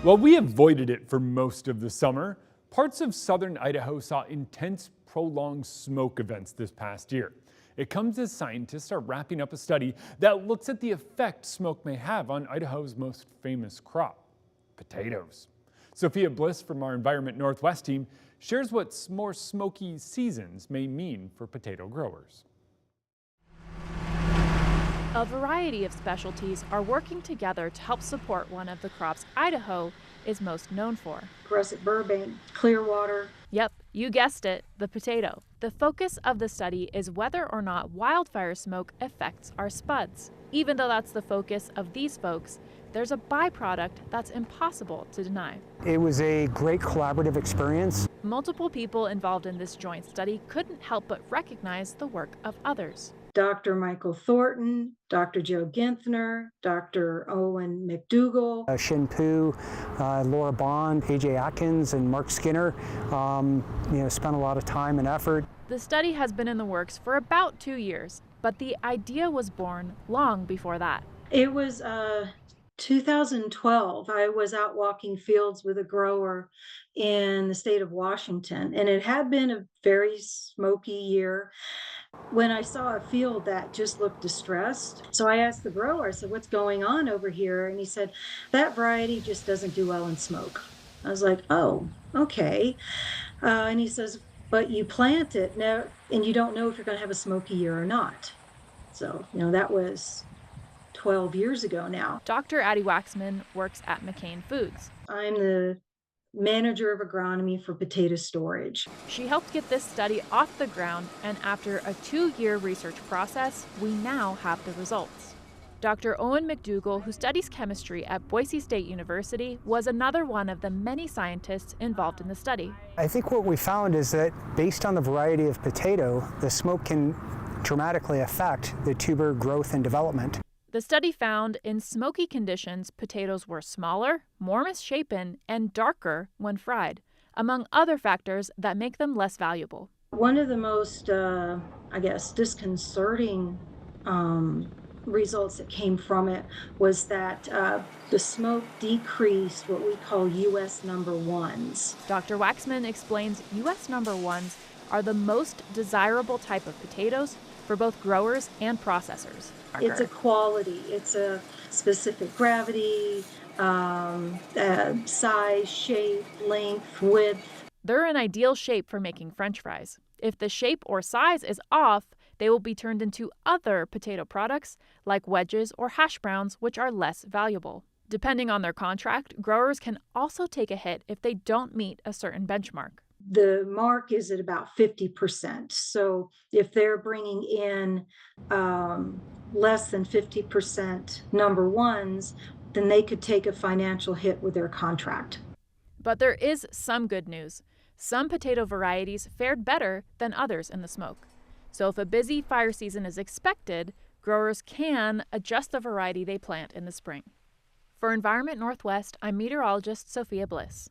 While we avoided it for most of the summer, parts of southern Idaho saw intense, prolonged smoke events this past year. It comes as scientists are wrapping up a study that looks at the effect smoke may have on Idaho's most famous crop, potatoes. Sophia Bliss from our Environment Northwest team shares what more smoky seasons may mean for potato growers. A variety of specialties are working together to help support one of the crops Idaho is most known for. Crescent Burbank, Clearwater. Yep, you guessed it, the potato. The focus of the study is whether or not wildfire smoke affects our spuds. Even though that's the focus of these folks, there's a byproduct that's impossible to deny. It was a great collaborative experience. Multiple people involved in this joint study couldn't help but recognize the work of others. Dr. Michael Thornton, Dr. Joe Ginthner, Dr. Owen McDougall, Shin Poo, Laura Bond, AJ Atkins, and Mark Skinner spent a lot of time and effort. The study has been in the works for about 2 years, but the idea was born long before that. It was 2012. I was out walking fields with a grower in the state of Washington, and it had been a very smoky year. When I saw a field that just looked distressed, so I asked the grower, I said, "What's going on over here?" And he said, "That variety just doesn't do well in smoke." I was like, "Oh, okay." And he says, "But you plant it now, and you don't know if you're going to have a smoky year or not." So, that was 12 years ago now. Dr. Addie Waxman works at McCain Foods. I'm the manager of agronomy for potato storage. She helped get this study off the ground, and after a 2-year research process, we now have the results. Dr. Owen McDougall, who studies chemistry at Boise State University, was another one of the many scientists involved in the study. I think what we found is that based on the variety of potato, the smoke can dramatically affect the tuber growth and development. The study found in smoky conditions, potatoes were smaller, more misshapen, and darker when fried, among other factors that make them less valuable. One of the most, disconcerting results that came from it was that the smoke decreased what we call U.S. number ones. Dr. Waxman explains U.S. number ones are the most desirable type of potatoes for both growers and processors. It's a quality, it's a specific gravity, size, shape, length, width. They're an ideal shape for making French fries. If the shape or size is off, they will be turned into other potato products like wedges or hash browns, which are less valuable. Depending on their contract, growers can also take a hit if they don't meet a certain benchmark. The mark is at about 50%. So if they're bringing in less than 50% number ones, then they could take a financial hit with their contract. But there is some good news. Some potato varieties fared better than others in the smoke. So if a busy fire season is expected, growers can adjust the variety they plant in the spring. For Environment Northwest, I'm meteorologist Sophia Bliss.